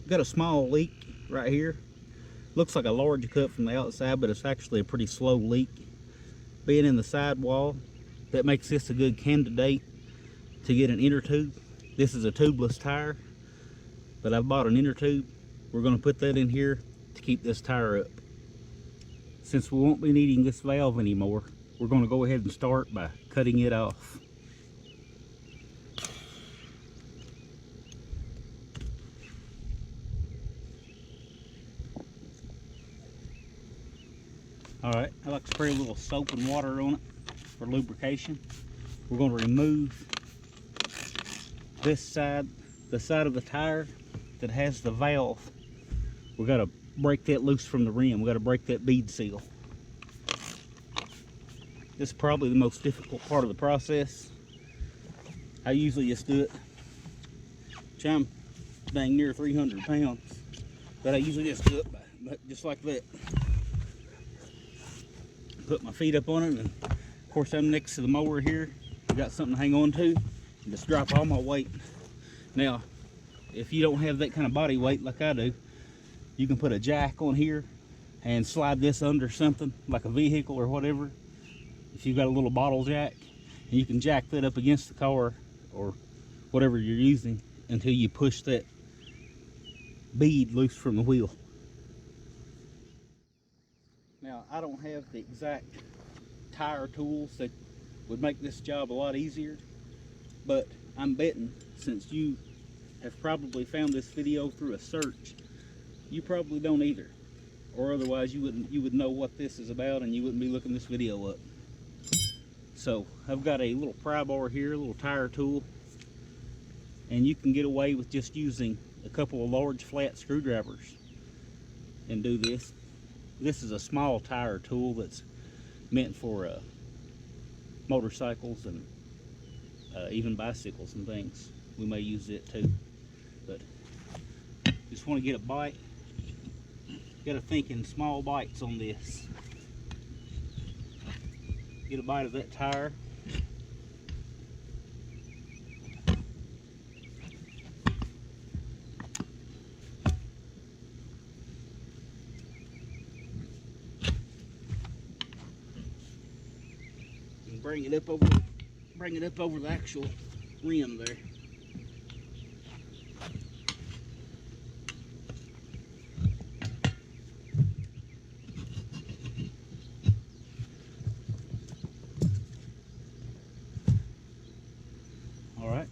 got a small leak right here. Looks like a large cut from the outside, but it's actually a pretty slow leak. Being in the sidewall, that makes this a good candidate to get an inner tube. This is a tubeless tire, but I've bought an inner tube. We're going to put that in here to keep this tire up. Since we won't be needing this valve anymore, we're going to go ahead and start by cutting it off. Alright, I like to spray a little soap and water on it for lubrication. We're going to remove this side, the side of the tire that has the valve. We've got to break that loose from the rim. We've got to break that bead seal. This is probably the most difficult part of the process. I usually just do it, which I'm dang near 300 pounds, but I usually just do it just like that. Put my feet up on it, and of course I'm next to the mower here. I've got something to hang on to, and just drop all my weight. Now, if you don't have that kind of body weight like I do, you can put a jack on here and slide this under something like a vehicle or whatever. If you've got a little bottle jack, and you can jack that up against the car or whatever you're using until you push that bead loose from the wheel. Now, I don't have the exact tire tools that would make this job a lot easier, but I'm betting, since you have probably found this video through a search, you probably don't either, or otherwise you would know what this is about and you wouldn't be looking this video up. So I've got a little pry bar here, a little tire tool, and you can get away with just using a couple of large flat screwdrivers and do this. This is a small tire tool that's meant for motorcycles and even bicycles and things. We may use it too, but just want to get a bite. Got to think in small bites on this. Get a bite of that tire. And bring it up over the actual rim there.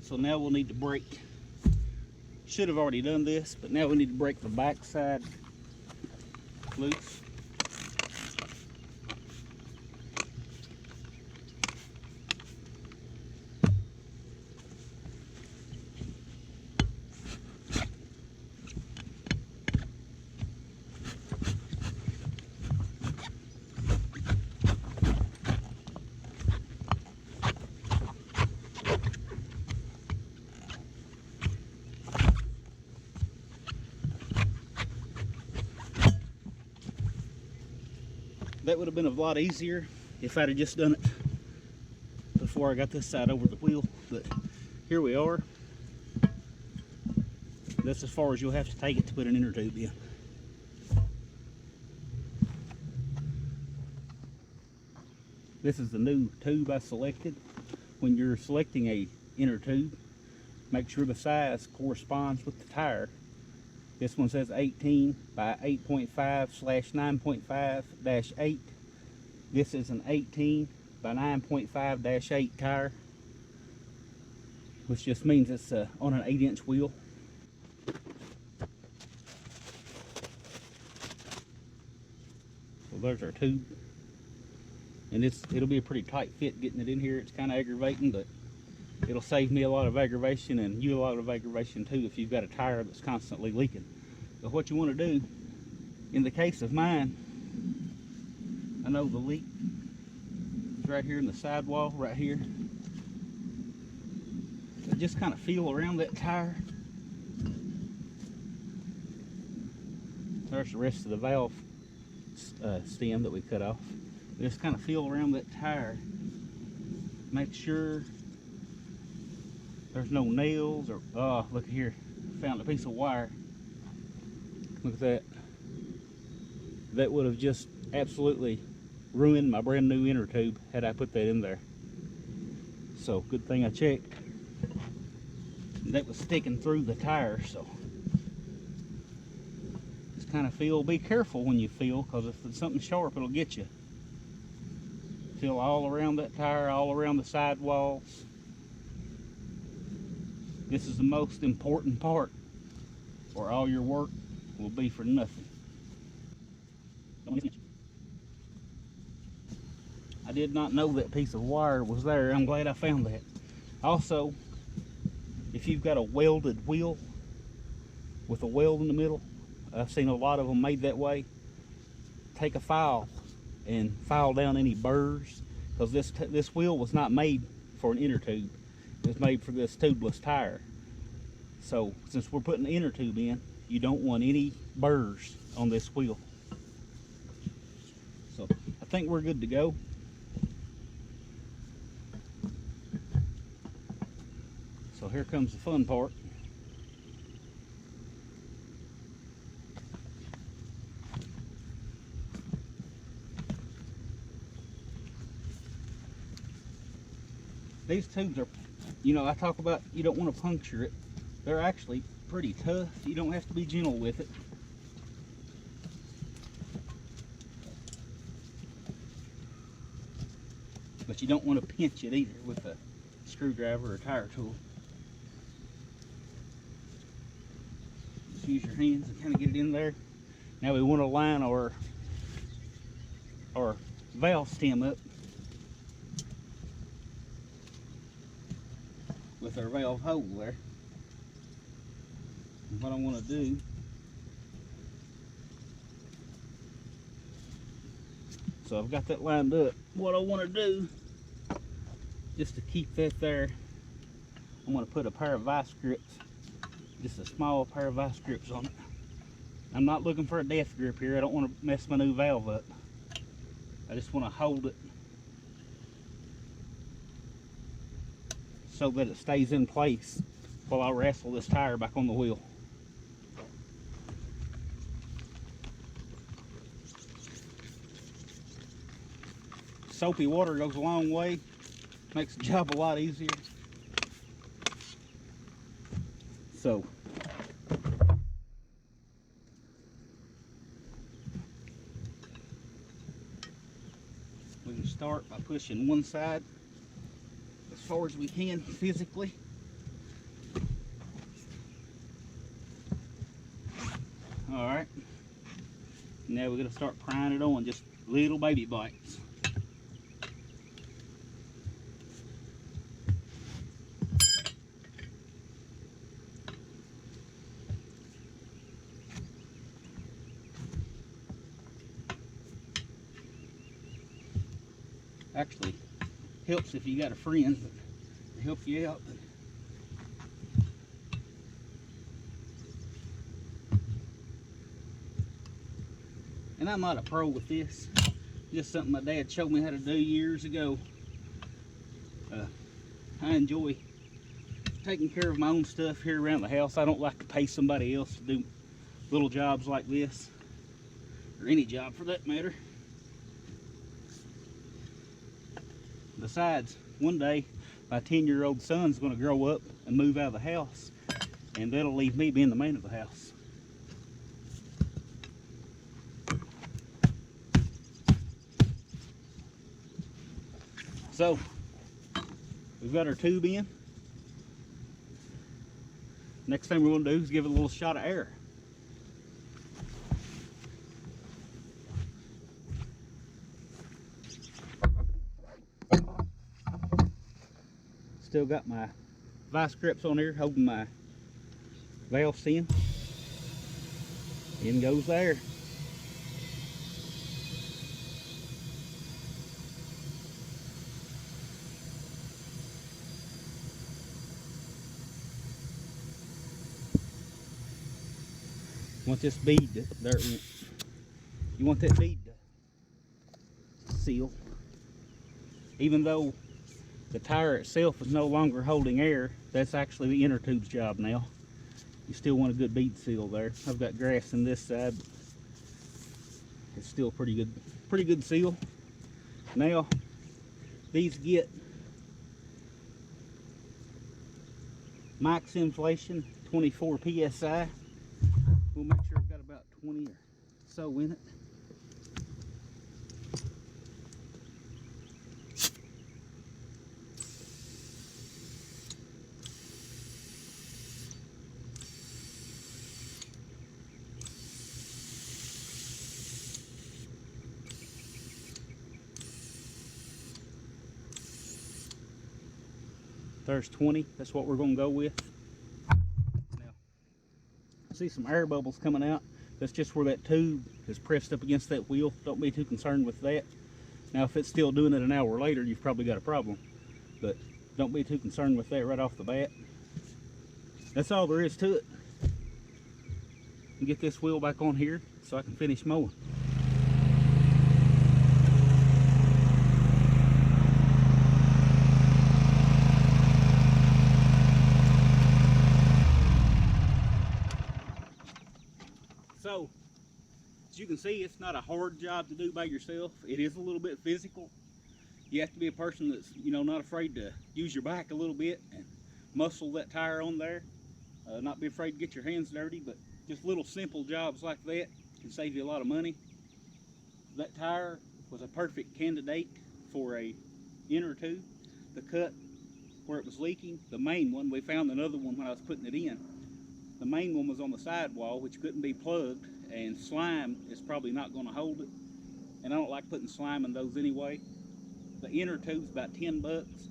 So now we'll need to break, should have already done this, but now we need to break the back side loose. That would have been a lot easier if I'd have just done it before I got this side over the wheel, but here we are. That's as far as you'll have to take it to put an inner tube in. This is the new tube I selected. When you're selecting a inner tube, make sure the size corresponds with the tire. This one says 18 by 8.5/9.5-8. This is an 18 by 9.5-8 tire, which just means it's on an 8-inch wheel. So there's our tube, and it'll be a pretty tight fit getting it in here. It's kind of aggravating, but it'll save me a lot of aggravation and you a lot of aggravation too if you've got a tire that's constantly leaking. But what you want to do, in the case of mine, I know the leak is right here in the sidewall, right here. So just kind of feel around that tire. There's the rest of the valve stem that we cut off. Just kind of feel around that tire. Make sure there's no nails or, oh, look here, found a piece of wire. Look at that. That would have just absolutely ruined my brand new inner tube had I put that in there. So good thing I checked. That was sticking through the tire, so just kind of feel, be careful when you feel, because if it's something sharp, it'll get you. Feel all around that tire, all around the sidewalls. This is the most important part, or all your work will be for nothing. I did not know that piece of wire was there. I'm glad I found that. Also, if you've got a welded wheel with a weld in the middle, I've seen a lot of them made that way. Take a file and file down any burrs, because this wheel was not made for an inner tube. It was made for this tubeless tire. So since we're putting the inner tube in, you don't want any burrs on this wheel. So I think we're good to go. So here comes the fun part. These tubes are, you know, I talk about you don't want to puncture it. They're actually pretty tough. You don't have to be gentle with it. But you don't want to pinch it either with a screwdriver or a tire tool. Just use your hands and kind of get it in there. Now we want to line our valve stem up with our valve hole there. And what I want to do, so I've got that lined up. What I want to do, just to keep that there, I'm going to put a pair of vice grips, just a small pair of vice grips on it. I'm not looking for a death grip here. I don't want to mess my new valve up. I just want to hold it so that it stays in place while I wrestle this tire back on the wheel. Soapy water goes a long way, makes the job a lot easier. So we can start by pushing one side as far as we can physically. Alright, now we're going to start prying it on, just little baby bites. Actually, helps if you got a friend to help you out. And I'm not a pro with this. Just something my dad showed me how to do years ago. I enjoy taking care of my own stuff here around the house. I don't like to pay somebody else to do little jobs like this, or any job for that matter. Besides, one day my 10-year-old son's going to grow up and move out of the house, and that'll leave me being the man of the house. So we've got our tube in. Next thing we're going to do is give it a little shot of air. Still got my vice grips on here holding my valve stem. In goes there. You want this bead to, there, you want that bead to seal. Even though the tire itself is no longer holding air, that's actually the inner tube's job now. you still want a good bead seal there. I've got grass in this side, but it's still pretty good seal. Now these get max inflation 24 psi. We'll make sure I've got about 20 or so in it. There's 20. That's what we're going to go with. Now, I see some air bubbles coming out. That's just where that tube is pressed up against that wheel. Don't be too concerned with that. Now, if it's still doing it an hour later, you've probably got a problem. But don't be too concerned with that right off the bat. That's all there is to it. And get this wheel back on here so I can finish mowing. So, as you can see, it's not a hard job to do by yourself. It is a little bit physical. You have to be a person that's, you know, not afraid to use your back a little bit and muscle that tire on there. Not be afraid to get your hands dirty, but just little simple jobs like that can save you a lot of money. That tire was a perfect candidate for a inner tube. The cut where it was leaking, the main one, we found another one when I was putting it in. The main one was on the sidewall, which couldn't be plugged, and slime is probably not going to hold it. And I don't like putting slime in those anyway. The inner tube's about 10 bucks.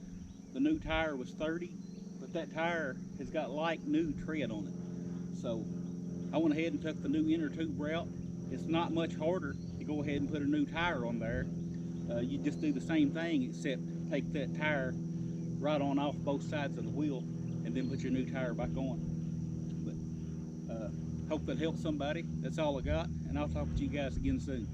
The new tire was 30, but that tire has got like new tread on it. So I went ahead and took the new inner tube route. It's not much harder to go ahead and put a new tire on there. You just do the same thing, except take that tire right on off both sides of the wheel and then put your new tire back on. Hope that helps somebody. That's all I got, and I'll talk to you guys again soon.